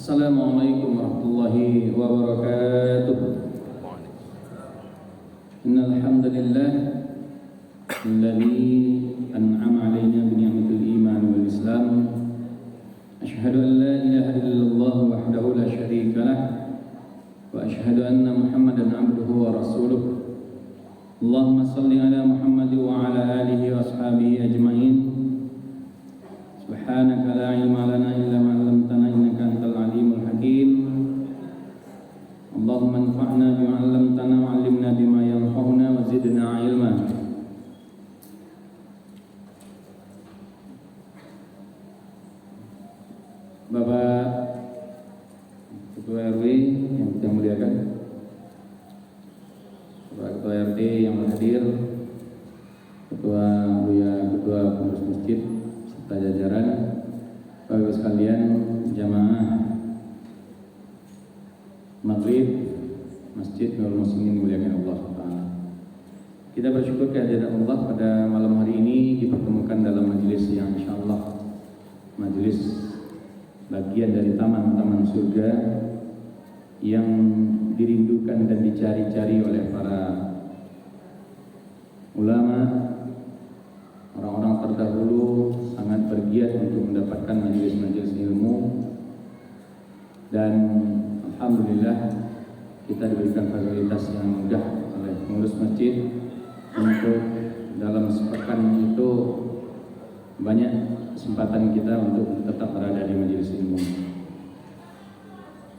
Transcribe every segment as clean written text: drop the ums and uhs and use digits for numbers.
Assalamualaikum warahmatullahi wabarakatuh. Innal hamdalillah alladzi an'ama 'alaina bi ni'matil iman wal islam. Asyhadu an la ilaha illallah wahdahu la syarika lah wa asyhadu anna Muhammadan 'abduhu wa rasuluh. Allahumma shalli ala Muhammad wa ala alihi wa ashabihi ajmain. Subhanaka la ilma lana illa ma 'allamtana innaka antal alimul hakim. Allahumma anfa'na bima 'allamtana wa 'allimna bima yanfa'una wa zidna ilma. Bapak Ketua RW yang kita muliakan, Bapak Ketua RT yang hadir, Ketua Pengurus Masjid serta jajaran, Bapak Ibu sekalian, jamaah Maghrib Masjid Nurul Muslimin muliakan Allah Ta'ala. Kita bersyukur kehadiran Allah pada malam hari ini dipertemukan dalam majelis yang insyaallah majelis bagian dari taman-taman surga yang dirindukan dan dicari-cari oleh para ulama, orang-orang terdahulu sangat bergiat untuk mendapatkan majelis-majelis ilmu, dan alhamdulillah kita diberikan fasilitas yang mudah oleh pengurus masjid untuk dalam sepekan itu banyak kesempatan kita untuk tetap berada di majelis ilmu.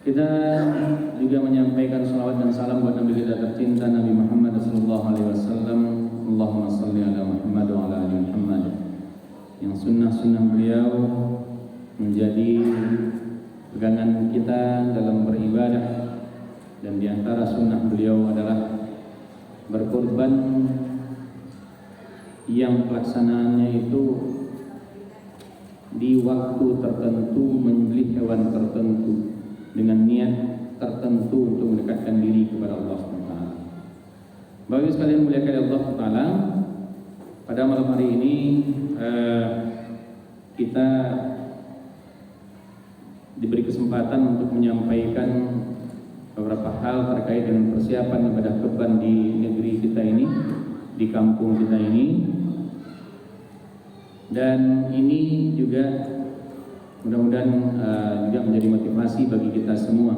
Kita juga menyampaikan salawat dan salam buat Nabi kita tercinta Nabi Muhammad SAW. Allahumma salli ala Muhammad wa ala ali Muhammad. Yang sunnah-sunnah beliau menjadi pegangan kita dalam beribadah, dan diantara sunnah beliau adalah berkorban yang pelaksanaannya itu di waktu tertentu, menyembelih hewan tertentu dengan niat tertentu untuk mendekatkan diri kepada Allah SWT. Bagi sekalian muliakan Allah Ta'ala, pada malam hari ini kita diberi kesempatan untuk menyampaikan beberapa hal terkait dengan persiapan ibadah kurban di negeri kita ini, di kampung kita ini. Dan ini juga mudah-mudahan juga menjadi motivasi bagi kita semua,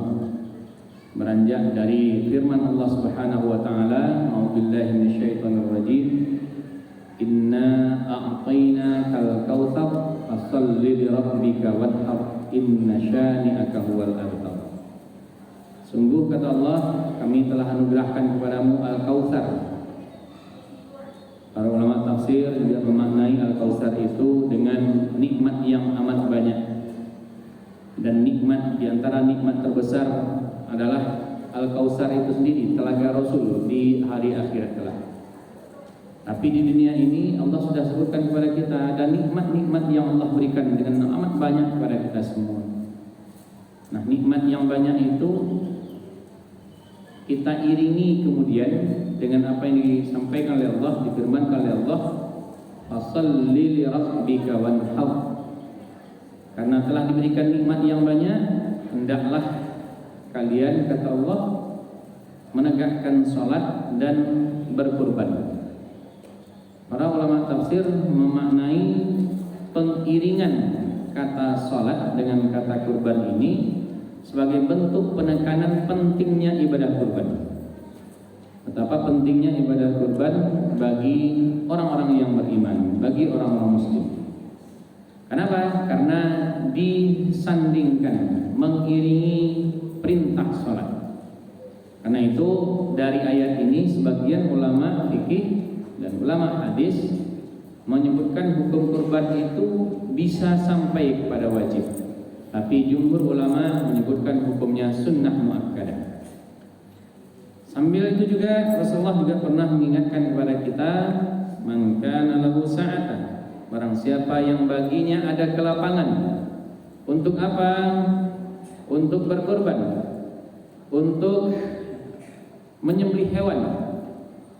beranjak dari firman Allah Subhanahu wa taala, a'udzubillahi minasyaitonir rajim, inna a'tainakal kautsar fasholli lirabbika wanhar inna syani'aka huwal abtar. Sungguh kata Allah, kami telah anugerahkan kepadamu al-kautsar. Para ulama tafsir juga memaknai al-kautsar itu dengan nikmat yang amat banyak. Dan nikmat, diantara nikmat terbesar adalah al-kautsar itu sendiri, telaga Rasul di hari akhirat kelak. Tapi di dunia ini Allah sudah sebutkan kepada kita ada nikmat-nikmat yang Allah berikan dengan amat banyak kepada kita semua. Nah, nikmat yang banyak itu kita iringi kemudian dengan apa yang disampaikan oleh Allah, difirmankan oleh Allah, fasholli li rabbika wanhar. Karena telah diberikan nikmat yang banyak, hendaklah kalian, kata Allah, menegakkan salat dan berkurban. Para ulama tafsir memaknai pengiringan kata salat dengan kata kurban ini sebagai bentuk penekanan pentingnya ibadah kurban. Betapa pentingnya ibadah kurban bagi orang-orang yang beriman, bagi orang-orang muslim. Kenapa? Karena disandingkan, mengiringi perintah sholat. Karena itu dari ayat ini sebagian ulama fikih dan ulama hadis menyebutkan hukum kurban itu bisa sampai kepada wajib. Tapi jumhur ulama menyebutkan hukumnya sunnah muakkadah. Sambil itu juga Rasulullah juga pernah mengingatkan kepada kita, man kana lahu sa'atan, barang siapa yang baginya ada kelapangan. Untuk apa? Untuk berkorban, untuk menyembelih hewan.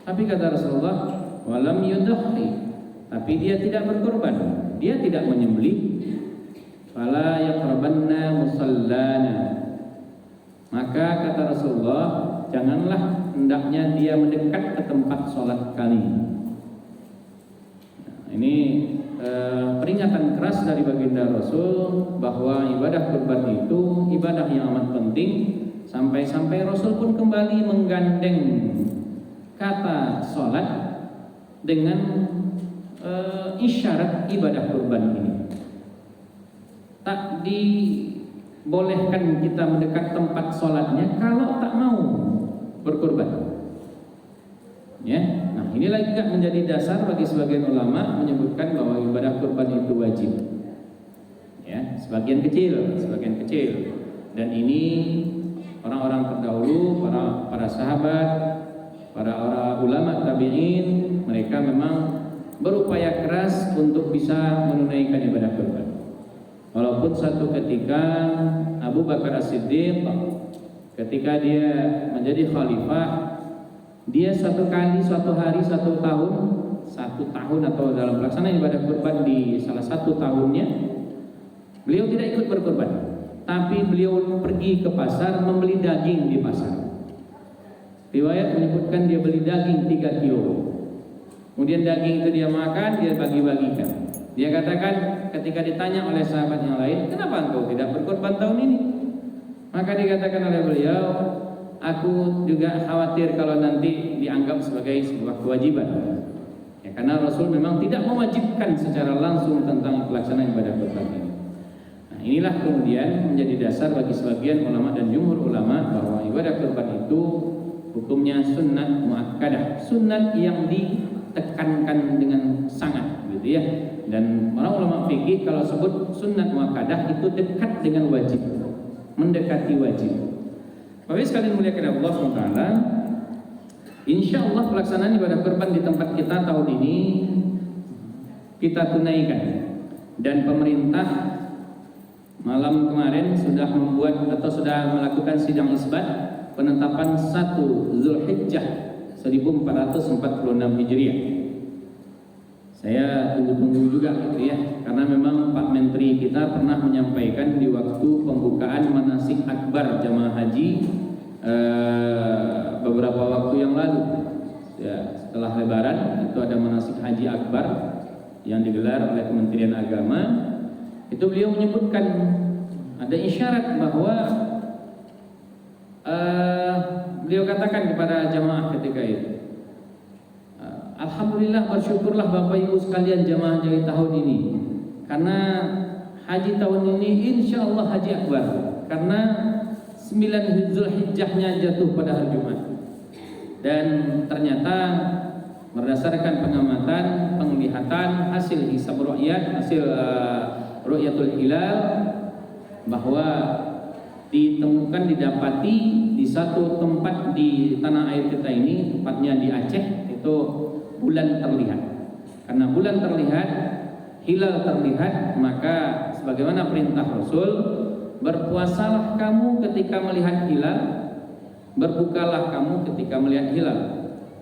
Tapi kata Rasulullah, walam yudhi, tapi dia tidak berkorban, dia tidak menyembelih. fala yaqrabanna musallana. Maka kata Rasulullah, janganlah hendaknya dia mendekat ke tempat sholat kami. Ini peringatan keras dari baginda Rasul bahwa ibadah kurban itu ibadah yang amat penting, sampai-sampai Rasul pun kembali menggandeng kata sholat dengan isyarat ibadah kurban ini. Tak dibolehkan kita mendekat tempat sholatnya kalau tak mau berkurban. Ya, nah inilah juga menjadi dasar bagi sebagian ulama menyebutkan bahwa ibadah kurban itu wajib. Ya, sebagian kecil. Dan ini orang-orang terdahulu, para sahabat, para ulama tabi'in, mereka memang berupaya keras untuk bisa menunaikan ibadah kurban. Walaupun satu ketika Abu Bakar As-Siddiq ketika dia menjadi khalifah, dia suatu hari, satu tahun atau dalam pelaksanaan ibadah kurban di salah satu tahunnya, beliau tidak ikut berkurban, tapi beliau pergi ke pasar membeli daging di pasar. Riwayat menyebutkan dia beli daging 3 kilo. Kemudian daging itu dia makan, dia bagi-bagikan. Dia katakan ketika ditanya oleh sahabat yang lain, kenapa engkau tidak berkurban tahun ini? Maka dikatakan oleh beliau, aku juga khawatir kalau nanti dianggap sebagai sebuah kewajiban. Ya, karena Rasul memang tidak mewajibkan secara langsung tentang pelaksanaan ibadah kurban ini. Nah, inilah kemudian menjadi dasar bagi sebagian ulama dan jumhur ulama bahwa ibadah kurban itu hukumnya sunnat muakkadah, sunnat yang ditekankan dengan sangat, gitu ya. Dan orang ulama fikih kalau sebut sunnat muakkadah itu dekat dengan wajib, mendekati wajib. Bapak sekalian muliakan Allah SWT, insya Allah pelaksanaan ibadah kurban di tempat kita tahun ini kita tunaikan. Dan pemerintah malam kemarin sudah membuat atau sudah melakukan sidang isbat penetapan 1 Zulhijjah 1446 Hijriah. Saya tunggu-tunggu juga gitu ya, karena memang Pak Menteri kita pernah menyampaikan di waktu pembukaan manasik akbar jamaah haji beberapa waktu yang lalu. Ya, setelah Lebaran itu ada manasik haji akbar yang digelar oleh Kementerian Agama. Itu beliau menyebutkan ada isyarat bahwa beliau katakan kepada jamaah ketika itu, alhamdulillah, bersyukurlah Bapak Ibu sekalian jamaah haji tahun ini, karena haji tahun ini insya Allah haji akbar, karena 9 Zulhijjahnya jatuh pada hari Jumat. Dan ternyata berdasarkan pengamatan, penglihatan, hasil hisab ru'yat, hasil ru'yatul hilal, bahwa didapati di satu tempat di tanah air kita ini, tepatnya di Aceh, itu bulan terlihat. Karena bulan terlihat, hilal terlihat, maka sebagaimana perintah Rasul, berpuasalah kamu ketika melihat hilal, berbukalah kamu ketika melihat hilal.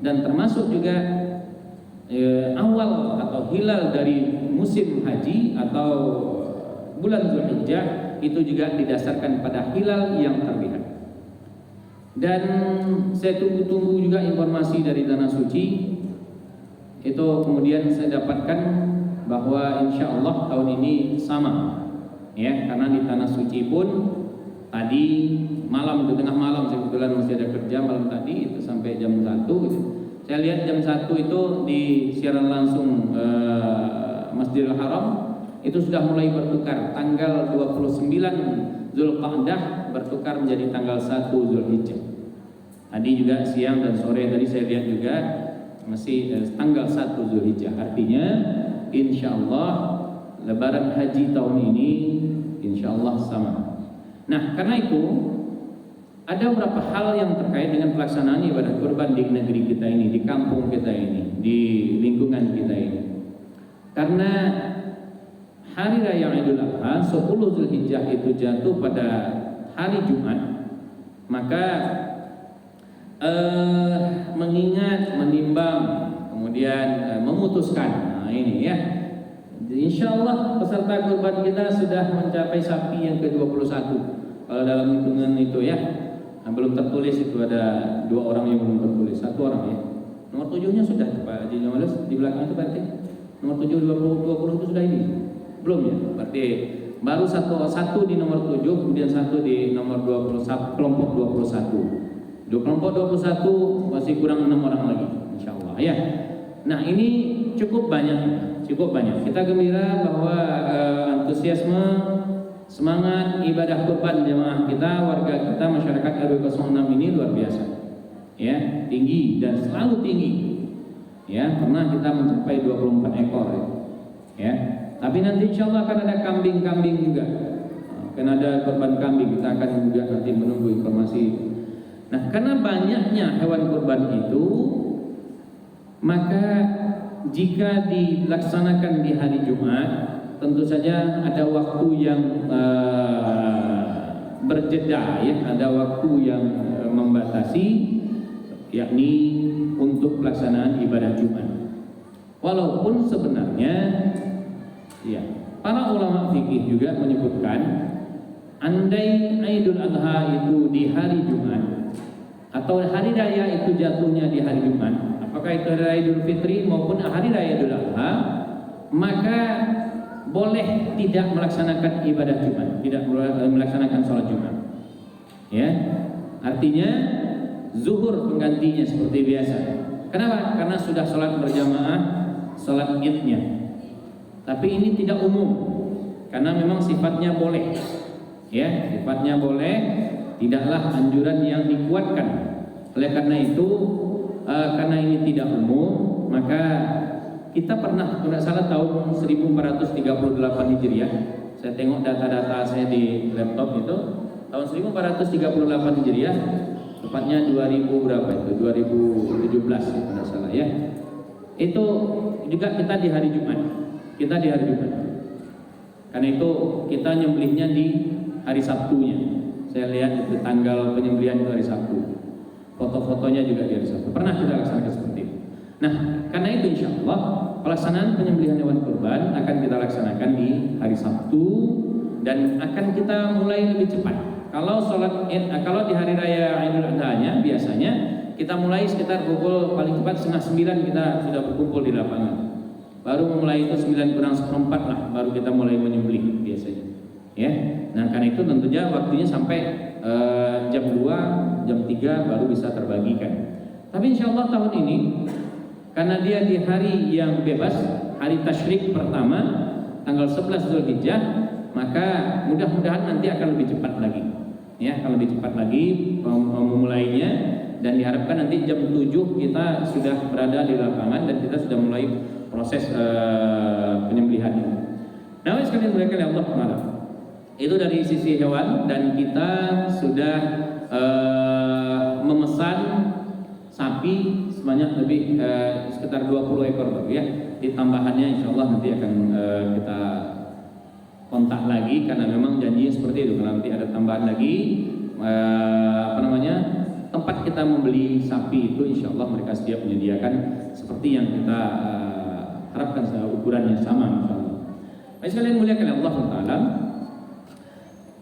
Dan termasuk juga awal atau hilal dari musim haji atau bulan Zulhijjah itu juga didasarkan pada hilal yang terlihat. Dan saya tunggu-tunggu juga informasi dari Tanah Suci. Itu kemudian saya dapatkan bahwa insya Allah tahun ini sama, ya, karena di Tanah Suci pun tadi malam, itu tengah malam, saya kebetulan masih ada kerja malam tadi, itu sampai jam 1 gitu. Saya lihat jam 1 itu di siaran langsung Masjidil Haram itu sudah mulai bertukar, tanggal 29 Zulqa'dah bertukar menjadi tanggal 1 Zulhijjah. Tadi juga siang dan sore tadi saya lihat juga masih tanggal 1 Zulhijjah. Artinya insya Allah Lebaran haji tahun ini insya Allah sama. Nah, karena itu ada beberapa hal yang terkait dengan pelaksanaan ibadah kurban di negeri kita ini, di kampung kita ini, di lingkungan kita ini. Karena hari raya Idul Adha 10 Zulhijjah itu jatuh pada hari Jumat, maka mengingat, menimbang, kemudian memutuskan, nah ini ya, Insyaallah peserta kurban kita sudah mencapai sapi yang ke-21. Kalau dalam hitungan itu ya, belum tertulis itu ada 2 orang yang belum tertulis, 1 orang ya. Nomor 7-nya sudah Pak Haji Jamalus di belakang itu berarti nomor 7 20 itu sudah ini. Belum ya? Berarti baru satu di nomor 7, kemudian 1 di nomor 21, kelompok 21. Di kelompok 21 masih kurang 6 orang lagi insyaallah ya. Nah, ini cukup banyak. Kita gembira bahwa antusiasme, semangat ibadah kurban jemaah kita, warga kita, masyarakat RW 06 ini luar biasa. Ya, tinggi dan selalu tinggi. Ya, pernah kita mencapai 24 ekor ya. Ya. Tapi nanti insyaallah akan ada kambing-kambing juga. Akan ada kurban kambing, kita akan juga nanti menunggu informasi. Nah, karena banyaknya hewan kurban itu, maka jika dilaksanakan di hari Jumat, tentu saja ada waktu yang berjeda ya, ada waktu yang membatasi, yakni untuk pelaksanaan ibadah Jumat. Walaupun sebenarnya ya, para ulama fikih juga menyebutkan andai Idul Adha itu di hari Jumat atau hari raya itu jatuhnya di hari Jumat, apakah itu hari raya Idul Fitri maupun hari raya Idul Adha, maka boleh tidak melaksanakan ibadah Jumat, tidak melaksanakan sholat Jumat. Ya, artinya zuhur penggantinya seperti biasa. Kenapa? Karena sudah sholat berjamaah, sholat idnya. Tapi ini tidak umum, karena memang sifatnya boleh. Ya, sifatnya boleh, tidaklah anjuran yang dikuatkan. Oleh karena itu, karena ini tidak umum, maka kita pernah, tidak salah tahun 1438 Hijriah. Saya tengok data-data saya di laptop itu, tahun 1438 Hijriah, tepatnya 2000 berapa itu? 2017 ya, tidak salah ya. Itu juga kita di hari Jumat. Karena itu kita nyembelihnya di hari Sabtunya. Saya lihat itu tanggal penyembelihan itu hari Sabtu. Foto-fotonya juga di hari Sabtu. Pernah kita laksanakan seperti itu. Nah, karena itu insya Allah pelaksanaan penyembelihan hewan kurban akan kita laksanakan di hari Sabtu dan akan kita mulai lebih cepat. Kalau kalau di hari raya Idul Adha-nya biasanya kita mulai sekitar pukul paling cepat 8:30 kita sudah berkumpul di lapangan. Baru memulai itu 9 kurang 1/4 lah, baru kita mulai menyembelih biasanya. Ya, nah karena itu tentunya waktunya sampai jam 2, jam 3 baru bisa terbagikan. Tapi insya Allah tahun ini karena dia di hari yang bebas, hari tasyrik pertama, tanggal 11 Zulhijjah, maka mudah-mudahan nanti akan lebih cepat lagi. Ya, akan lebih cepat lagi memulainya dan diharapkan nanti jam 7 kita sudah berada di lapangan dan kita sudah mulai proses penyembelihan ini. Nah, sekalian muliakan Allah Taala. Itu dari sisi hewan dan kita sudah memesan sapi sebanyak lebih sekitar 20 ekor baru ya. Ditambahannya insya Allah nanti akan kita kontak lagi karena memang janjinya seperti itu. Kalau nanti ada tambahan lagi tempat kita membeli sapi itu insya Allah mereka siap menyediakan seperti yang kita harapkan ukuran yang sama insya Allah. Baik sekalian muliakan Allah Taala.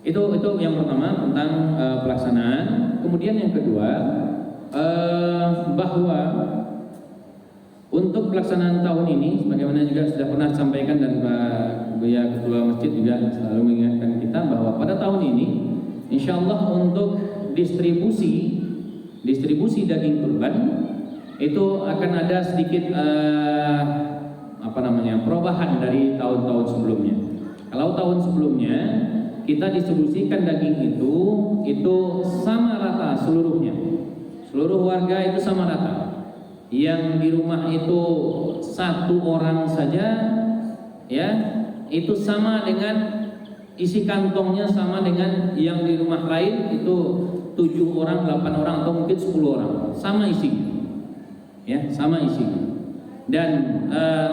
Itu yang pertama tentang pelaksanaan. Kemudian yang kedua bahwa untuk pelaksanaan tahun ini, sebagaimana juga sudah pernah disampaikan dan Pak Buya Ketua Masjid juga selalu mengingatkan kita bahwa pada tahun ini, insya Allah untuk distribusi daging kurban itu akan ada sedikit perubahan dari tahun-tahun sebelumnya. Kalau tahun sebelumnya kita distribusikan daging itu sama rata seluruhnya, seluruh warga itu sama rata. Yang di rumah itu 1 orang saja, ya, itu sama dengan isi kantongnya sama dengan yang di rumah lain itu 7 orang, 8 orang atau mungkin 10 orang, sama isinya, ya, sama isinya. Dan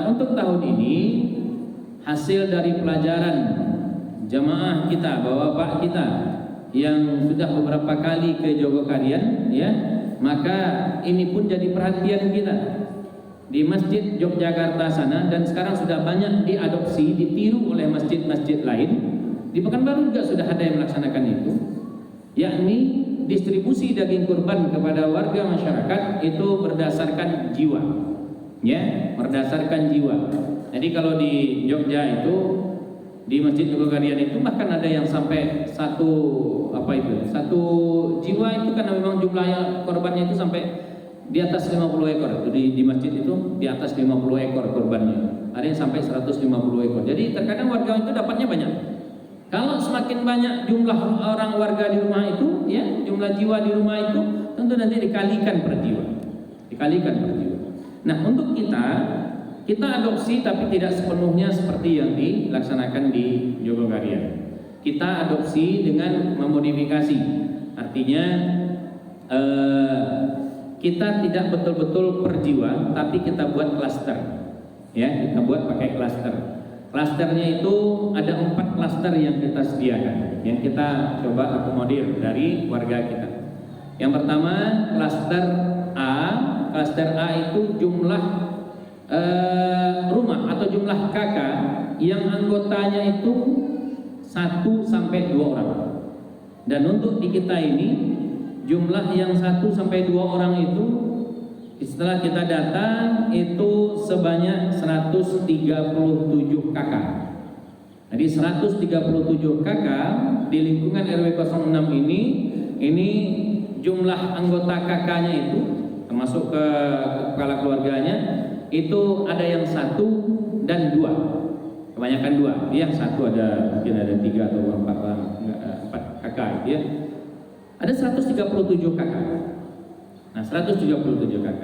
untuk tahun ini hasil dari pelajaran jamaah kita, bapak-bapak kita yang sudah beberapa kali ke Jogokarian, ya, maka ini pun jadi perhatian kita di Masjid Yogyakarta sana, dan sekarang sudah banyak diadopsi, ditiru oleh masjid-masjid lain. Di Pekanbaru juga sudah ada yang melaksanakan itu, yakni distribusi daging kurban kepada warga masyarakat itu berdasarkan jiwa, ya, berdasarkan jiwa. Jadi kalau di Jogja itu, di Masjid Jogokarian itu bahkan ada yang sampai satu jiwa itu, karena memang jumlah korbannya itu sampai di atas 50 ekor. Di masjid itu di atas 50 ekor korbannya. Ada yang sampai 150 ekor. Jadi terkadang warga itu dapatnya banyak. Kalau semakin banyak jumlah orang warga di rumah itu, ya, jumlah jiwa di rumah itu, tentu nanti dikalikan per jiwa. Nah, untuk kita adopsi tapi tidak sepenuhnya seperti yang dilaksanakan di Jogokarian. Kita adopsi dengan memodifikasi. Artinya kita tidak betul-betul per jiwa, tapi kita buat klaster. Ya, kita buat pakai klaster. Klasternya itu ada 4 klaster yang kita sediakan, yang kita coba akomodir dari warga kita. Yang pertama, klaster A. Klaster A itu jumlah rumah atau jumlah KK yang anggotanya itu 1 sampai 2 orang. Dan untuk di kita ini jumlah yang 1 sampai 2 orang itu setelah kita data itu sebanyak 137 KK. Jadi 137 KK di lingkungan RW 06 ini jumlah anggota KK-nya itu termasuk ke kepala keluarganya itu ada yang 1 dan 2. Kebanyakan 2. Yang 1 mungkin ada 3 atau 4 KK ya. Ada 137 KK. Nah, 137 KK.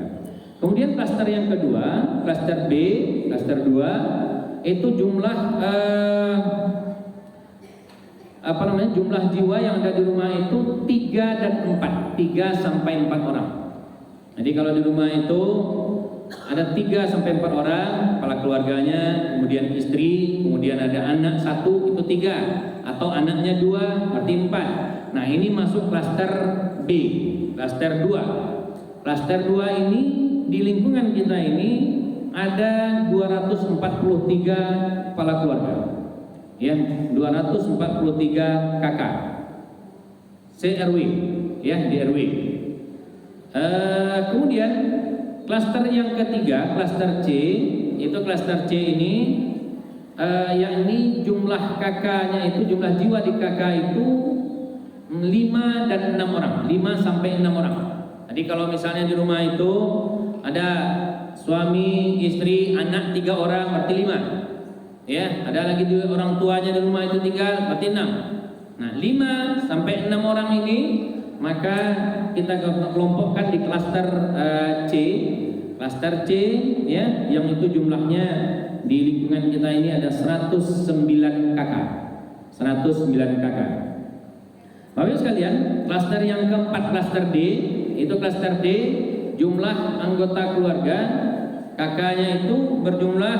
Kemudian klaster yang kedua, klaster B, klaster 2 itu jumlah jumlah jiwa yang ada di rumah itu 3 dan 4, 3 sampai 4 orang. Jadi kalau di rumah itu ada 3 sampai 4 orang, kepala keluarganya, kemudian istri, kemudian ada anak 1, itu 3, atau anaknya 2, berarti 4. Nah, ini masuk klaster B, klaster 2. Klaster 2 ini di lingkungan kita ini ada 243 kepala keluarga. Ya, 243 KK. CRW, ya, di RW. Kemudian klaster yang ketiga, klaster C, itu klaster C ini yakni jumlah KK-nya itu, jumlah jiwa di KK itu 5 dan 6 orang, 5 sampai 6 orang. Jadi kalau misalnya di rumah itu ada suami, istri, anak 3 orang, berarti 5. Ya, ada lagi orang tuanya di rumah itu tinggal, berarti 6. Nah, 5 sampai 6 orang ini maka kita kelompokkan di klaster C. Klaster C, ya, yang itu jumlahnya di lingkungan kita ini ada 109 KK. 109 KK. Bapak Ibu sekalian, klaster yang keempat, klaster D, itu klaster D, jumlah anggota keluarga KK-nya itu berjumlah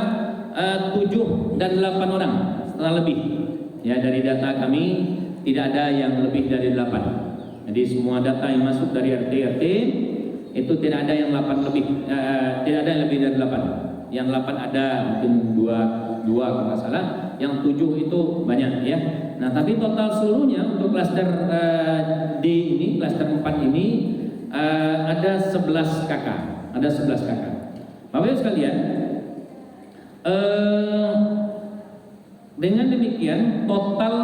7 dan 8 orang, setengah lebih. Ya, dari data kami tidak ada yang lebih dari 8. Jadi semua data yang masuk dari RT itu tidak ada yang 8 lebih, tidak ada yang lebih dari 8. Yang 8 ada mungkin 2 kalau nggak salah, yang 7 itu banyak ya. Nah, tapi total seluruhnya untuk klaster D ini, klaster 4 ini ada 11 KK, ada 11 KK. Bapak Ibu sekalian, dengan demikian total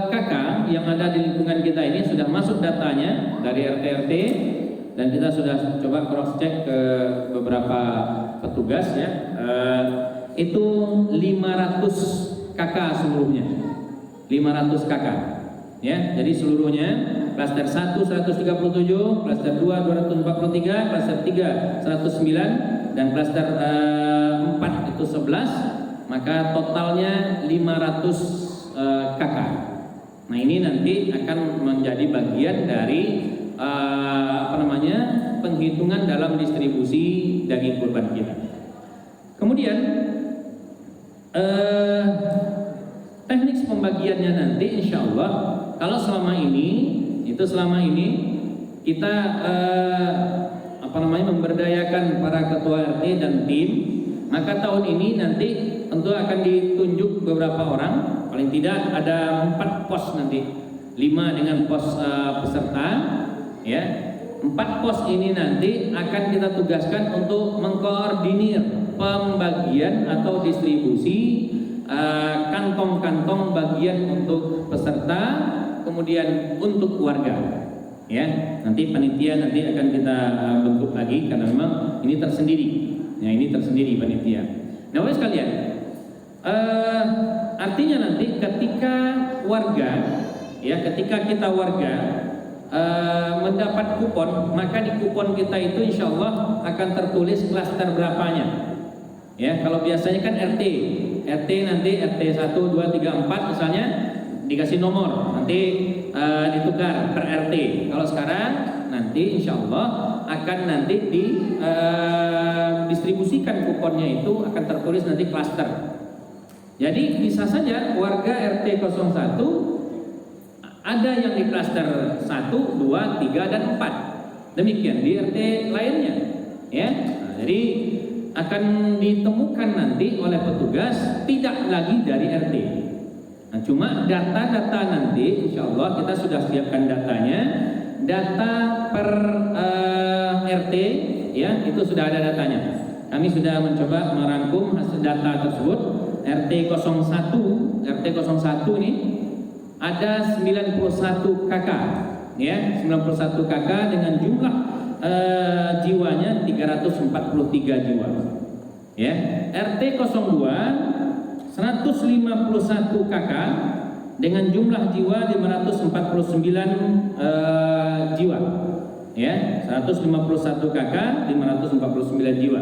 KK yang ada di lingkungan kita ini sudah masuk datanya dari RT-RT, dan kita sudah coba cross check ke beberapa petugas ya. Itu 500 KK seluruhnya, 500 KK ya. Jadi seluruhnya klaster 1 137, klaster 2 243, klaster 3 109, dan klaster 4 itu 11, maka totalnya 500 KK. Nah, ini nanti akan menjadi bagian dari penghitungan dalam distribusi daging kurban kita. Kemudian teknik pembagiannya nanti insya Allah, kalau selama ini kita memberdayakan para ketua RT dan tim, maka tahun ini nanti tentu akan ditunjuk beberapa orang, paling tidak ada 4 pos nanti, 5 dengan pos peserta, ya. 4 pos ini nanti akan kita tugaskan untuk mengkoordinir pembagian atau distribusi kantong-kantong bagian untuk peserta, kemudian untuk keluarga, ya. Nanti panitia nanti akan kita bentuk lagi karena memang ini tersendiri, ya, ini tersendiri panitia. Nah, Bapak sekalian, artinya nanti ketika warga, ya, ketika kita warga mendapat kupon, maka di kupon kita itu insya Allah akan tertulis klaster berapanya. Ya, kalau biasanya kan RT nanti RT 1, 2, 3, 4 misalnya dikasih nomor, nanti ditukar per RT. Kalau sekarang nanti insya Allah akan nanti didistribusikan kuponnya itu akan tertulis nanti klaster. Jadi bisa saja warga RT 01 ada yang di klaster 1, 2, 3, dan 4. Demikian di RT lainnya, ya. Nah, jadi akan ditemukan nanti oleh petugas tidak lagi dari RT. Nah, cuma data-data nanti insya Allah kita sudah siapkan datanya. Data per RT, ya, itu sudah ada datanya. Kami sudah mencoba merangkum hasil data tersebut. RT 01 ini ada 91 KK, ya, 91 KK dengan jumlah jiwanya 343 jiwa, ya. RT 02 151 KK dengan jumlah jiwa 549 jiwa, ya, 151 KK 549 jiwa.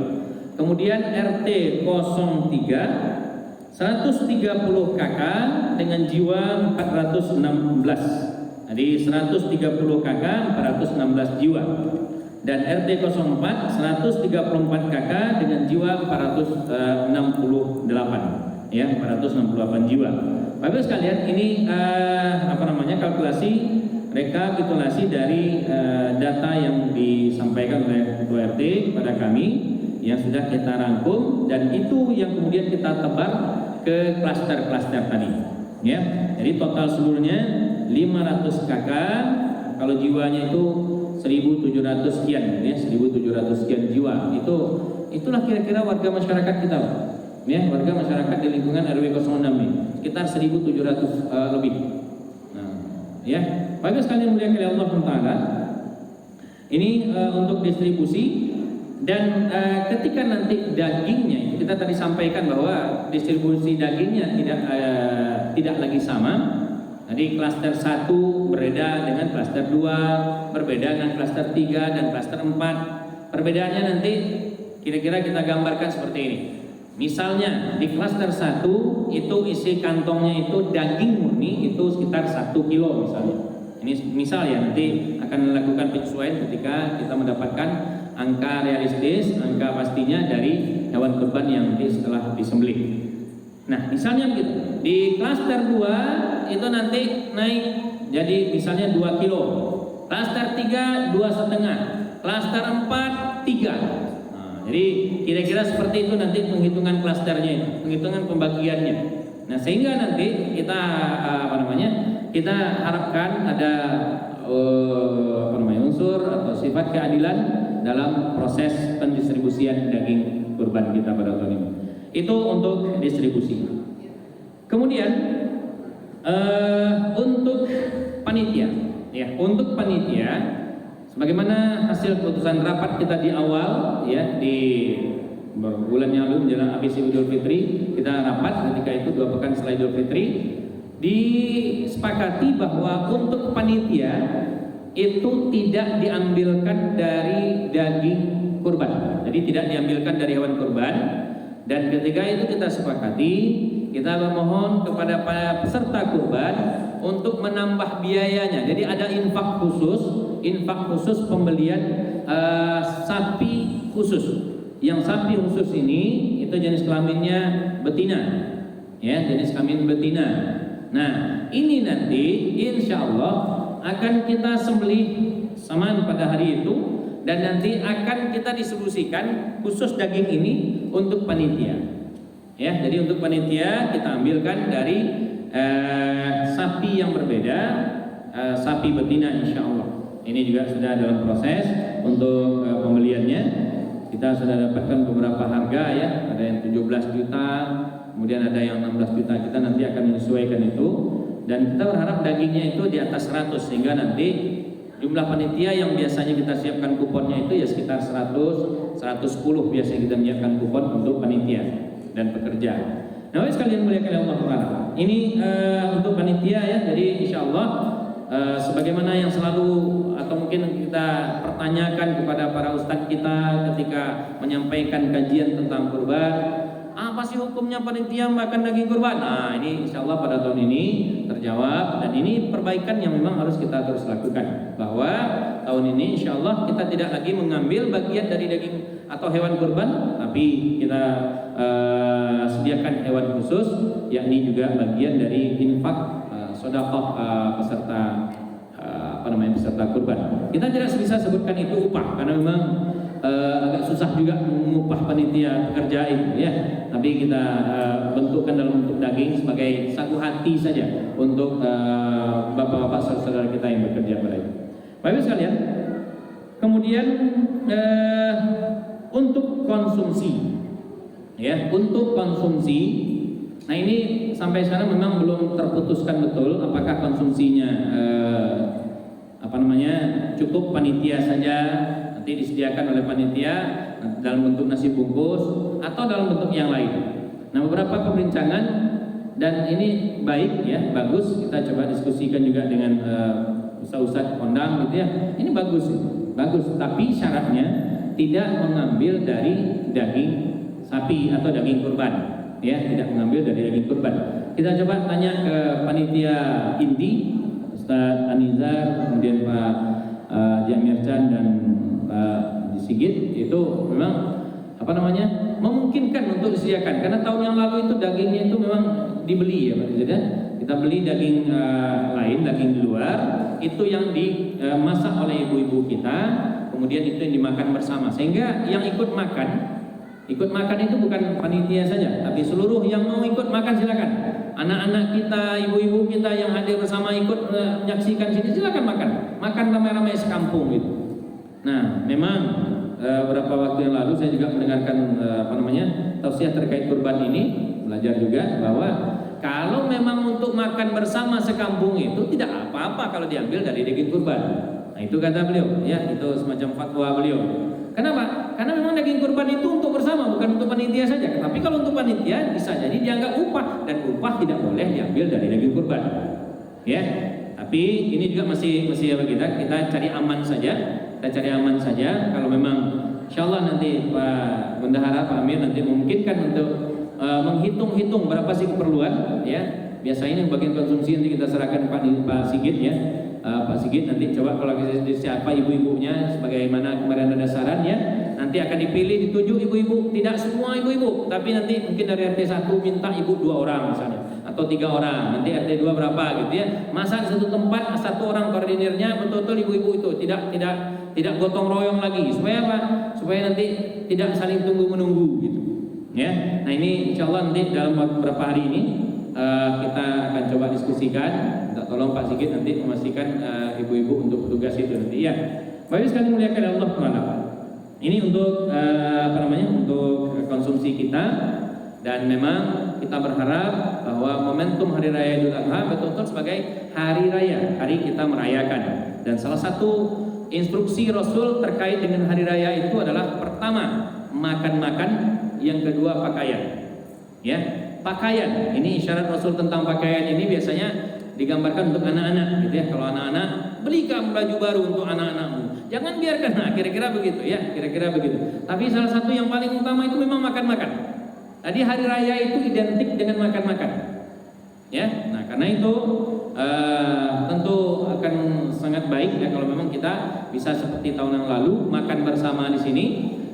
Kemudian RT 03 130 KK dengan jiwa 416. Jadi 130 KK 416 jiwa. Dan RT 04 134 KK dengan jiwa 468. Ya, 468 jiwa. Bapak sekalian, ini kalkulasi rekapitulasi dari data yang disampaikan oleh Ketua RT kepada kami yang sudah kita rangkum, dan itu yang kemudian kita tebar ke klaster-klaster tadi, ya. Jadi total seluruhnya 500 KK, kalau jiwanya itu 1.700 sekian, ya, 1.700 sekian jiwa. Itulah kira-kira warga masyarakat kita, ya, warga masyarakat di lingkungan RW 06 ini, sekitar 1.700 lebih. Nah, ya, Bapak sekalian muliakan oleh Allah Taala, ini untuk distribusi. Dan ketika nanti dagingnya, kita tadi sampaikan bahwa distribusi dagingnya tidak lagi sama. Jadi klaster 1 berbeda dengan klaster 2, berbeda dengan klaster 3 dan klaster 4. Perbedaannya nanti kira-kira kita gambarkan seperti ini. Misalnya di klaster 1 itu isi kantongnya itu daging murni itu sekitar 1 kilo misalnya. Ini misal ya, nanti akan melakukan penyesuaian ketika kita mendapatkan angka realistis, angka pastinya dari hewan kurban yang setelah disembelih. Nah, misalnya begitu. Di klaster 2 itu nanti naik jadi misalnya 2 kilo. Klaster 3 2,5. Klaster 4 3. Nah, jadi kira-kira seperti itu nanti penghitungan klasternya, penghitungan pembagiannya. Nah, sehingga nanti kita kita harapkan ada unsur atau sifat keadilan dalam proses pendistribusian daging kurban kita pada tahun ini. Itu untuk distribusi. Kemudian untuk panitia, ya, untuk panitia, sebagaimana hasil keputusan rapat kita di awal, ya, di bulan yang lalu menjelang habis Idul Fitri, kita rapat ketika itu 2 pekan setelah Idul Fitri, disepakati bahwa untuk panitia itu tidak diambilkan dari daging kurban, jadi tidak diambilkan dari hewan kurban. Dan ketika itu kita sepakati, kita memohon kepada para peserta kurban untuk menambah biayanya. Jadi ada infak khusus pembelian sapi khusus. Yang sapi khusus ini itu jenis kelaminnya betina, ya, jenis kelamin betina. Nah, ini nanti insya Allah akan kita sembelih samaan pada hari itu dan nanti akan kita distribusikan khusus daging ini untuk panitia. Ya, jadi untuk panitia kita ambilkan dari sapi yang berbeda, sapi betina insya Allah. Ini juga sudah dalam proses untuk pembeliannya. Kita sudah dapatkan beberapa harga ya, ada yang 17 juta, kemudian ada yang 16 juta. Kita nanti akan menyesuaikan itu, dan kita berharap dagingnya itu di atas 100, sehingga nanti jumlah panitia yang biasanya kita siapkan kuponnya itu ya sekitar 100, 110 biasanya kita menyiapkan kupon untuk panitia dan pekerja. Nah, sekalian muliakan Allah Taala. Ini untuk panitia ya. Jadi insya Allah sebagaimana yang selalu atau mungkin kita pertanyakan kepada para ustadz kita ketika menyampaikan kajian tentang kurban, apa sih hukumnya panitia makan daging kurban? Nah, ini insya Allah pada tahun ini terjawab, dan ini perbaikan yang memang harus kita terus lakukan, bahwa tahun ini insya Allah kita tidak lagi mengambil bagian dari daging atau hewan kurban, tapi kita sediakan hewan khusus, yakni juga bagian dari infak sedekah peserta peserta kurban. Kita tidak bisa sebutkan itu upah karena memang agak susah juga mengupah panitia pekerja itu ya. Tapi kita bentukkan dalam bentuk daging sebagai satu hati saja untuk bapak-bapak saudara kita yang bekerja pada itu. Bapak sekalian, kemudian untuk konsumsi ya, untuk konsumsi. Nah, ini sampai sekarang memang belum terputuskan betul apakah konsumsinya cukup panitia saja, nanti disediakan oleh panitia dalam bentuk nasi bungkus atau dalam bentuk yang lain. Nah, beberapa perbincangan, dan ini baik ya, bagus, kita coba diskusikan juga dengan ustaz-ustaz kondang gitu ya. Ini bagus, tapi syaratnya tidak mengambil dari daging sapi atau daging kurban ya, tidak mengambil dari daging kurban. Kita coba tanya ke panitia inti, Ustaz Anizar, kemudian Pak Jamir Chan dan Pak Sigit, itu memang memungkinkan untuk disediakan, karena tahun yang lalu itu dagingnya itu memang dibeli ya Pak. Kita beli daging lain, daging di luar, itu yang dimasak oleh ibu-ibu kita, kemudian itu yang dimakan bersama, sehingga yang ikut makan itu bukan panitia saja, tapi seluruh yang mau ikut makan silakan. Anak-anak kita, ibu-ibu kita yang hadir bersama ikut menyaksikan sini, silakan makan ramai-ramai sekampung gitu. Nah, memang beberapa waktu yang lalu saya juga mendengarkan tausiah terkait kurban ini, belajar juga bahwa kalau memang untuk makan bersama sekampung itu tidak apa-apa kalau diambil dari daging kurban. Nah, itu kata beliau ya, itu semacam fatwa beliau. Kenapa? Karena memang daging kurban itu untuk bersama, bukan untuk panitia saja. Tapi kalau untuk panitia bisa jadi dianggap upah, dan upah tidak boleh diambil dari daging kurban. Ya. Tapi ini juga masih kita cari aman saja. Kita cari aman saja. Kalau memang insyaallah nanti Pak Bendahara, Pak Amir nanti memungkinkan untuk menghitung-hitung berapa sih keperluan ya. Biasanya yang bagian konsumsi nanti kita serahkan Pak Sigit ya. Pak Sigit nanti coba kalau siapa ibu-ibunya, sebagaimana kemarin ada saran ya, nanti akan dipilih 7 ibu-ibu, tidak semua ibu-ibu, tapi nanti mungkin dari RT 1 minta ibu 2 orang misalnya, atau 3 orang, nanti RT 2 berapa gitu ya, masa di satu tempat 1 orang koordinirnya betul-betul ibu-ibu itu, tidak gotong royong lagi, supaya apa? Supaya nanti tidak saling tunggu-menunggu gitu ya. Nah, ini insyaallah nanti dalam beberapa hari ini kita akan coba diskusikan. Minta tolong Pak Sigit nanti memastikan ibu-ibu untuk tugas itu nanti ya. Baik sekali muliakan Allah Taala. Ini untuk untuk konsumsi kita, dan memang kita berharap bahwa momentum Hari Raya Idul Adha betul-betul sebagai hari raya, hari kita merayakan. Dan salah satu instruksi Rasul terkait dengan hari raya itu adalah pertama makan-makan, yang kedua pakaian. Ya. Pakaian, ini isyarat Rasul tentang pakaian ini biasanya digambarkan untuk anak-anak gitu ya. Kalau anak-anak, belikan baju baru untuk anak-anakmu. Jangan biarkan, nah kira-kira begitu ya, kira-kira begitu. Tapi salah satu yang paling utama itu memang makan-makan. Jadi hari raya itu identik dengan makan-makan. Ya, nah karena itu tentu akan sangat baik ya kalau memang kita bisa seperti tahun yang lalu makan bersama di sini.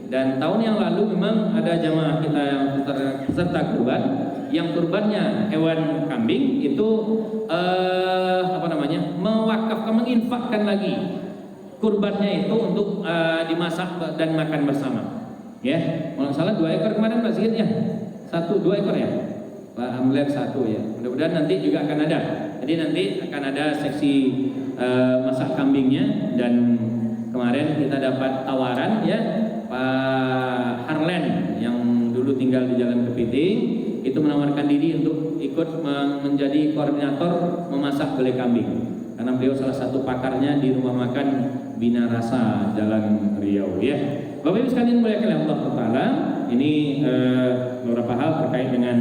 Dan tahun yang lalu memang ada jamaah kita yang peserta kurban, yang kurbannya hewan kambing itu mewakafkan, menginfakkan lagi kurbannya itu untuk dimasak dan makan bersama. Ya, kalau nggak salah 2 ekor kemarin Pak Sigit ya, 2 ekor ya, Pak melihat 1 ya. Mudah-mudahan nanti juga akan ada. Jadi nanti akan ada seksi masak kambingnya, dan kemarin kita dapat tawaran ya, Pak Harlen yang dulu tinggal di Jalan Kepiting itu menawarkan diri untuk ikut menjadi koordinator memasak gulai kambing, karena beliau salah satu pakarnya di rumah makan Bina Rasa Jalan Riau ya. Bapak Ibu sekalian muliakan oleh Allah Taala, ini beberapa hal terkait dengan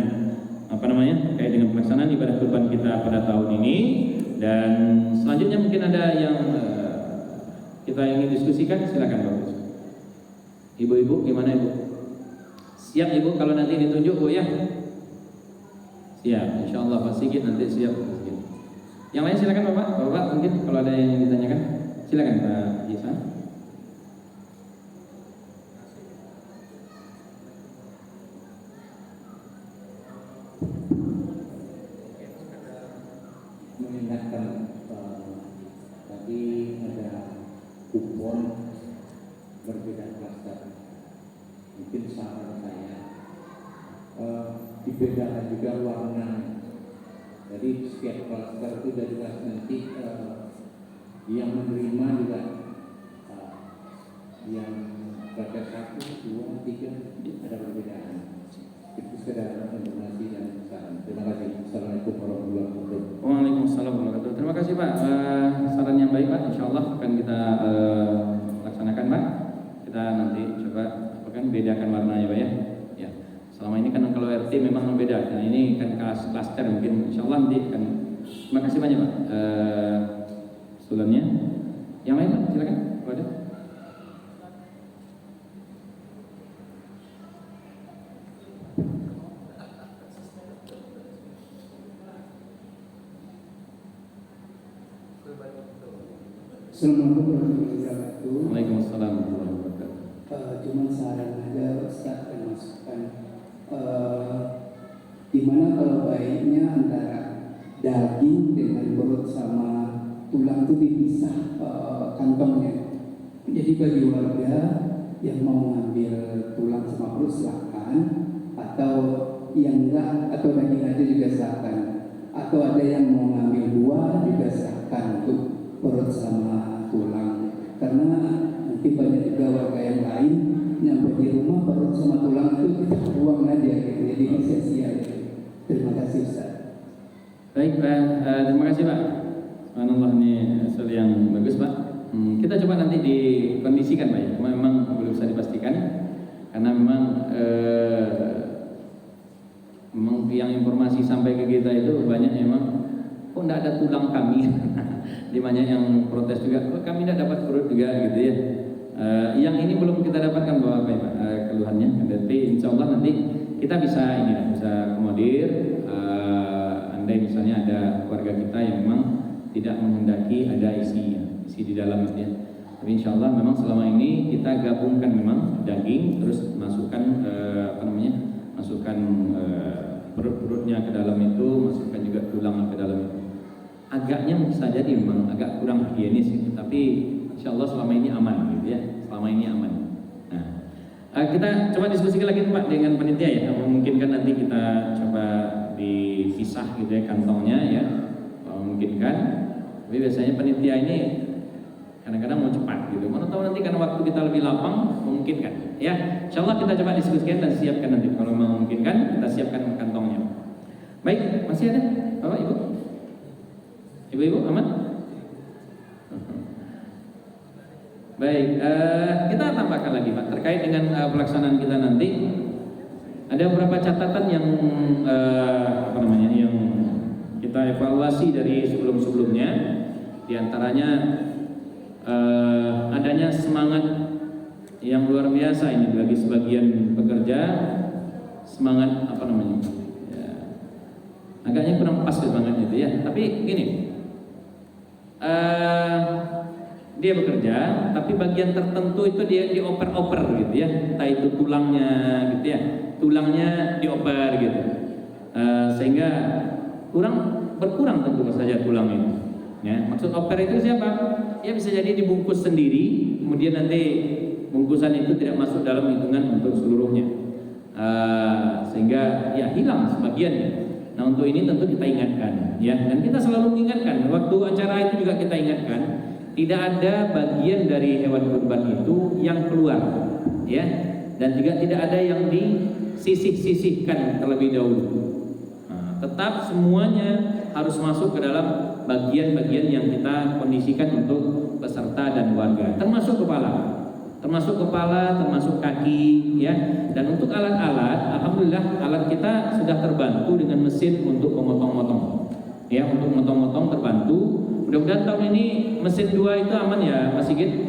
terkait dengan pelaksanaan ibadah kurban kita pada tahun ini. Dan selanjutnya mungkin ada yang kita ingin diskusikan, silakan Bapak. Ibu-ibu gimana Ibu? Siap Ibu kalau nanti ditunjuk Bu ya? Siap, insya Allah Pak Sigit nanti siap. Yang lain silakan Bapak. Bapak mungkin kalau ada yang ditanyakan, silakan Pak Jisa. Mengingatkan tadi ada kupon berbeda klaster. Mungkin saran saya dibedakan juga warna. Jadi setiap klaster itu dari nanti yang menerima juga yang klaster 1, 2, 3 ada perbedaan. Itu sekedar informasi dan saran. Terima kasih. Assalamualaikum warahmatullahi wabarakatuh. Waalaikumsalam warahmatullahi wabarakatuh. Terima kasih Pak, saran yang baik Pak. Insya Allah akan kita laksanakan Pak. Kita nanti coba bedakan warnanya Pak ya. Ya. Selama ini kan kalau RT memang beda. Nah ini kan klaster mungkin Insya Allah nanti kan. Terima kasih banyak Pak. Usulannya. Yang lain Pak, silakan. Kalau ada. Assalamualaikum warahmatullahi wabarakatuh. Waalaikumsalam warahmatullahi wabarakatuh. Cuma saran aja Ustaz dan masukan. Gimana kalau baiknya antara daging dengan perut sama tulang itu dipisah kantongnya. Jadi bagi warga yang mau ngambil tulang sama perut silakan, atau yang enggak, atau daging aja juga silakan. Atau ada yang mau ngambil 2 juga silakan untuk perut sama tulang, karena mungkin banyak juga warga yang lain nyampe di rumah perut sama tulang itu kita buang aja gitu, jadi sia-sia gitu. Terima kasih Ustaz. Baik Pak, terima kasih Pak. Subhanallah, ini hasil yang bagus Pak. Kita coba nanti dikondisikan Pak ya, memang belum bisa dipastikan karena memang yang informasi sampai ke kita itu banyak memang kok enggak ada tulang kami. Di banyak yang protes juga, kok kami tidak dapat perut juga gitu ya. Yang ini belum kita dapatkan bahwa apa ya Pak, keluhannya. Tapi insya Allah nanti kita bisa bisa akomodir. Andai misalnya ada keluarga kita yang memang tidak menghendaki ada isi di dalam itu ya. Tapi insya Allah memang selama ini kita gabungkan memang daging, terus masukkan masukkan perut-perutnya ke dalam itu, masukkan juga tulang ke dalam itu. Agaknya mungkin saja memang agak kurang higienis gitu, tapi insya Allah selama ini aman gitu ya, selama ini aman. Nah, kita coba diskusikan lagi Pak dengan panitia ya, memungkinkan nanti kita coba dipisah gitu ya kantongnya ya, memungkinkan. Tapi biasanya panitia ini kadang-kadang mau cepat gitu, mana tahu nanti karena waktu kita lebih lapang memungkinkan ya. Insya Allah kita coba diskusikan dan siapkan nanti kalau memungkinkan kita siapkan kantongnya. Baik, masih ada Bapak Ibu? Ibu-ibu aman? Baik, kita tambahkan lagi Pak terkait dengan pelaksanaan kita nanti. Ada beberapa catatan yang yang kita evaluasi dari sebelum-sebelumnya. Di antaranya adanya semangat yang luar biasa ini bagi sebagian pekerja, semangat ya, agaknya kurang pas semangatnya itu ya. Tapi gini. Dia bekerja, tapi bagian tertentu itu dia dioper-oper gitu ya, entah itu tulangnya gitu ya, tulangnya dioper gitu, sehingga berkurang tentu saja tulang itu. Ya, maksud oper itu siapa? Ya bisa jadi dibungkus sendiri, kemudian nanti bungkusan itu tidak masuk dalam hitungan untuk seluruhnya, sehingga ya hilang sebagiannya. Nah untuk ini tentu kita ingatkan, ya, dan kita selalu mengingatkan. Waktu acara itu juga kita ingatkan, tidak ada bagian dari hewan kurban itu yang keluar, ya, dan juga tidak ada yang disisih-sisihkan terlebih dahulu. Nah, tetap semuanya harus masuk ke dalam bagian-bagian yang kita kondisikan untuk peserta dan warga, termasuk kepala, termasuk kaki, ya. Dan untuk alat-alat, alhamdulillah alat kita sudah terbantu dengan mesin untuk memotong-motong, ya, untuk memotong-motong terbantu. Mudah-mudahan tahun ini mesin 2 itu aman ya, Mas Sigit.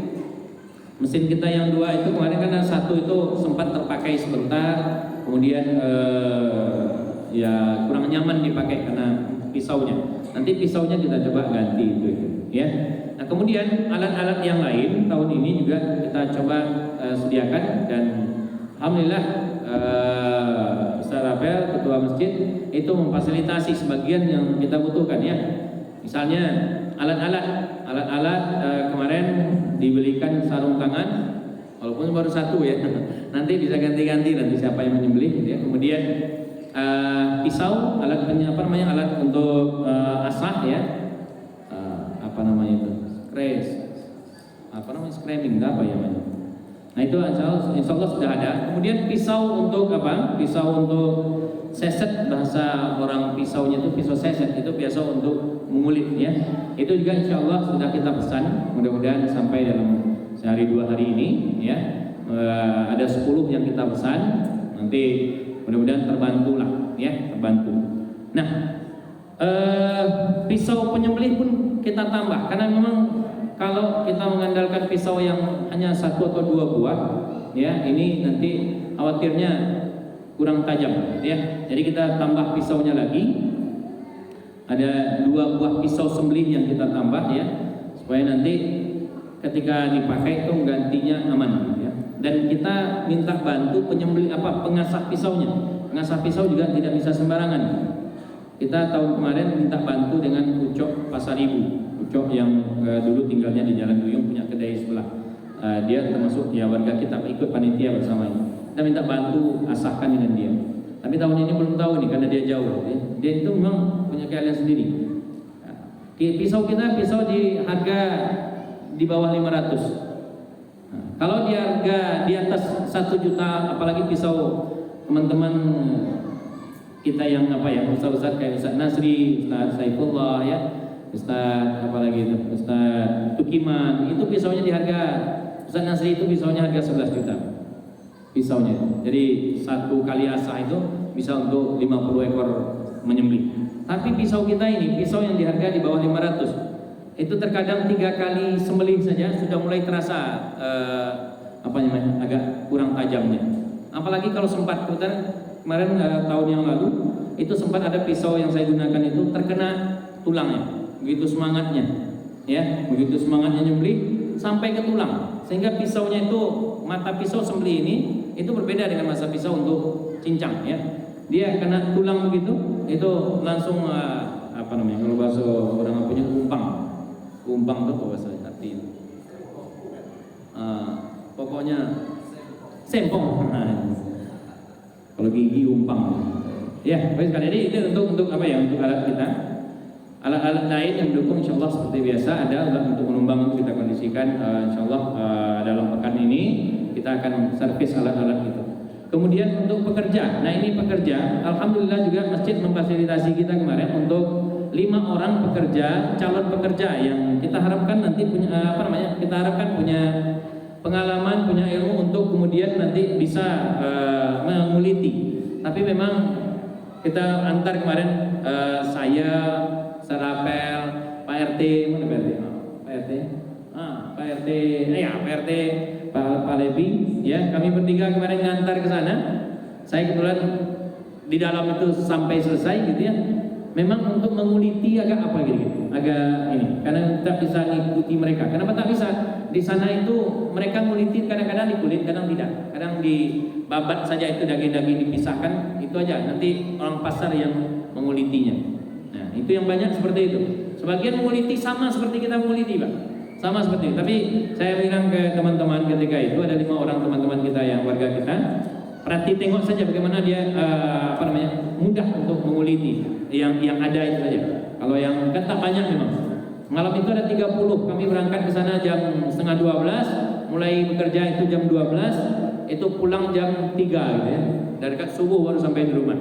Mesin kita yang 2 itu kemarin karena 1 itu sempat terpakai sebentar, kemudian ya kurang nyaman dipakai karena pisaunya. Nanti pisaunya kita coba ganti itu, ya. Nah kemudian alat-alat yang lain tahun ini juga kita coba sediakan, dan alhamdulillah Ustaz Rapel, ketua masjid, itu memfasilitasi sebagian yang kita butuhkan, ya. Misalnya alat-alat kemarin dibelikan sarung tangan, walaupun baru 1 ya. Nanti bisa ganti-ganti nanti siapa yang menyembelih, ya. Kemudian pisau, alat untuk asah, ya, apa namanya itu, scraping, apa ya namanya. Nah itu insya Allah sudah ada. Kemudian pisau untuk apa? Pisau untuk seset, bahasa orang pisaunya itu pisau seset, itu biasa untuk mengulit, ya. Itu juga insya Allah sudah kita pesan. Mudah-mudahan sampai dalam sehari 2 hari ini, ya. Ada 10 yang kita pesan. Nanti mudah-mudahan terbantu lah, ya, terbantu. Nah, pisau penyembelih pun kita tambah, karena memang kalau kita mengandalkan pisau yang hanya 1 atau 2 buah, ya, ini nanti khawatirnya kurang tajam, ya. Jadi kita tambah pisaunya lagi. Ada 2 buah pisau sembelih yang kita tambah, ya, supaya nanti ketika dipakai itu gantinya aman, ya. Dan kita minta bantu pengasah pisaunya. Pengasah pisau juga tidak bisa sembarangan. Kita tahun kemarin minta bantu dengan Ucok Pasar Ibu. Ucok yang dulu tinggalnya di Jalan Duyung, punya kedai sebelah. Dia termasuk ya warga kita, ikut panitia bersamanya. Kita minta bantu asahkan dengan dia. Tapi tahun ini belum tahu nih karena dia jauh. Dia itu memang punya keahlian sendiri. Pisau kita di harga di bawah 500. Kalau di harga di atas 1 juta, apalagi pisau teman-teman kita yang Ustaz kayak Ustaz Nasri, Ustaz Saifullah, ya, Ustaz apalagi itu, Ustaz Tukiman, itu pisaunya di harga, Ustaz Nasri itu pisaunya harga 11 juta. Pisaunya itu. Jadi 1 kali asah itu bisa untuk 50 ekor menyembelih. Tapi pisau kita ini, pisau yang di harga di bawah 500, itu terkadang 3 kali sembelih saja sudah mulai terasa agak kurang tajamnya. Apalagi kalau sempat kemarin tahun yang lalu itu sempat ada pisau yang saya gunakan itu terkena tulangnya. Begitu semangatnya, ya, begitu semangatnya nyembelih sampai ke tulang, sehingga pisaunya itu, mata pisau sembelih ini itu berbeda dengan mata pisau untuk cincang, ya. Dia kena tulang begitu, itu langsung kalau bahasa orang punya umpang itu bahasa arti. Pokoknya sempong. Kalau gigi umpang. Ya, baik sekali. Jadi itu untuk apa ya? Untuk alat kita. Alat-alat lain yang mendukung insyaallah seperti biasa ada untuk menumbang, untuk kita kondisikan insyaallah dalam pekan ini kita akan servis alat-alat itu. Kemudian untuk pekerja. Nah, ini pekerja, alhamdulillah juga masjid memfasilitasi kita kemarin untuk 5 orang pekerja, calon pekerja yang kita harapkan nanti punya kita harapkan punya pengalaman, punya ilmu untuk kemudian nanti bisa menguliti. Tapi memang kita antar kemarin saya, Sarapel, Pak RT, mana Pak RT? Pak RT, Pak Levi, ya, kami bertiga kemarin ngantar ke sana. Saya kebetulan di dalam itu sampai selesai gitu, ya. Memang untuk menguliti agak apa gitu, agak ini, karena kita bisa mengikuti mereka. Kenapa tak bisa? Di sana itu mereka nguliti kadang-kadang di kulit, kadang tidak. Kadang di babat saja itu daging-daging dipisahkan, itu aja. Nanti orang pasar yang mengulitinya. Nah, itu yang banyak seperti itu. Sebagian menguliti sama seperti kita menguliti, Pak. Sama seperti itu. Tapi saya bilang ke teman-teman ketika itu ada 5 orang teman-teman kita yang warga kita, perhati tengok saja bagaimana dia mudah untuk menguliti yang ada itu saja. Kalau yang kan tak banyak memang. Malam itu ada 30, kami berangkat ke sana jam setengah 12, mulai bekerja itu jam 12, itu pulang jam 3 gitu ya. Dari subuh baru sampai di rumah.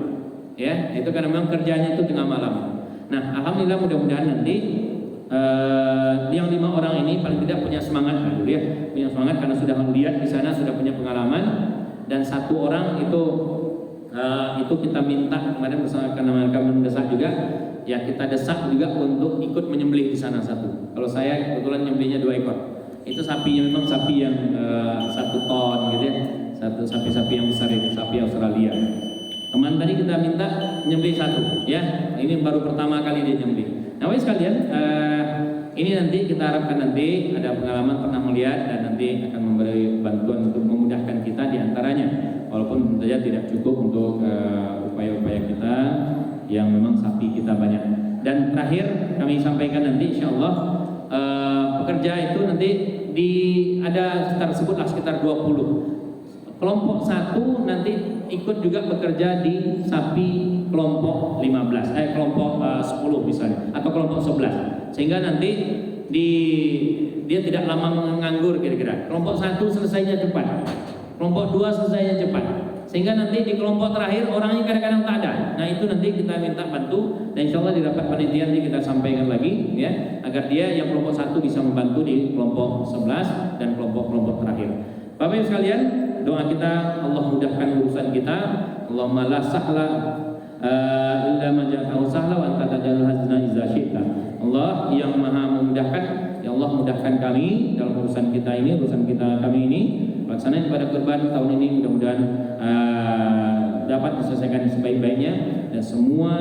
Ya, itu karena memang kerjanya itu tengah malam. Nah, alhamdulillah mudah-mudahan nanti yang 5 orang ini paling tidak punya semangat dulu ya, punya semangat karena sudah melihat di sana, sudah punya pengalaman. Dan 1 orang itu kita minta kemarin bersama karena mereka mendesak juga, ya kita desak juga untuk ikut menyembelih di sana 1. Kalau saya kebetulan nyembelihnya 2 ekor. Itu sapinya memang sapi yang 1 ton gitu ya, sapi-sapi yang besar itu, sapi Australia. Teman tadi kita minta nyembelih 1 ya, ini baru pertama kali dia nyembelih. Nah, sekalian, ini nanti kita harapkan nanti ada pengalaman pernah melihat dan nanti akan memberi bantuan untuk memudahkan kita diantaranya, walaupun saja tidak cukup untuk upaya-upaya kita yang memang sapi kita banyak. Dan terakhir kami sampaikan nanti insyaallah pekerja itu nanti ada sekitar 20. Kelompok 1 nanti ikut juga bekerja di sapi kelompok 15, kelompok 10 misalnya, atau kelompok 11. Sehingga nanti dia tidak lama menganggur kira-kira. Kelompok 1 selesainya cepat, kelompok 2 selesainya cepat. Sehingga nanti di kelompok terakhir orangnya kadang-kadang tak ada. Nah, itu nanti kita minta bantu dan insyaallah di rapat panitia nanti kita sampaikan lagi ya, agar dia yang kelompok 1 bisa membantu di kelompok 11 dan kelompok-kelompok terakhir. Bapak Ibu sekalian, doa kita Allah mudahkan urusan kita. Allahumma la sahla illa ma ja'altahu sahla wa anta taj'alul hazna idza syi'ta. Allah yang Maha memudahkan, ya Allah mudahkan kami dalam urusan kita ini, kami ini. Pelaksanaan ibadah kurban tahun ini mudah-mudahan dapat diselesaikan sebaik-baiknya dan semua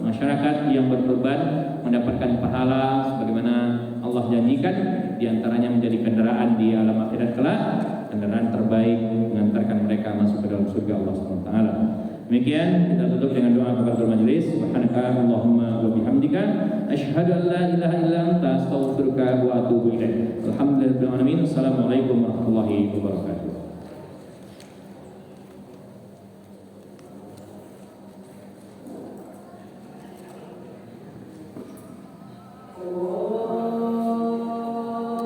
masyarakat yang berkurban mendapatkan pahala sebagaimana Allah janjikan, diantaranya menjadi kendaraan di alam akhirat kelak, kendaraan terbaik mengantarkan mereka masuk ke dalam surga Allah SWT. Demikian kita tutup dengan doa kafaratul majelis. Subhanaka Allahumma wa bihamdika asyhadu an la ilaha illa anta astaghfiruka wa atubu ilaik. Alhamdulillahirabbil alamin. Assalamualaikum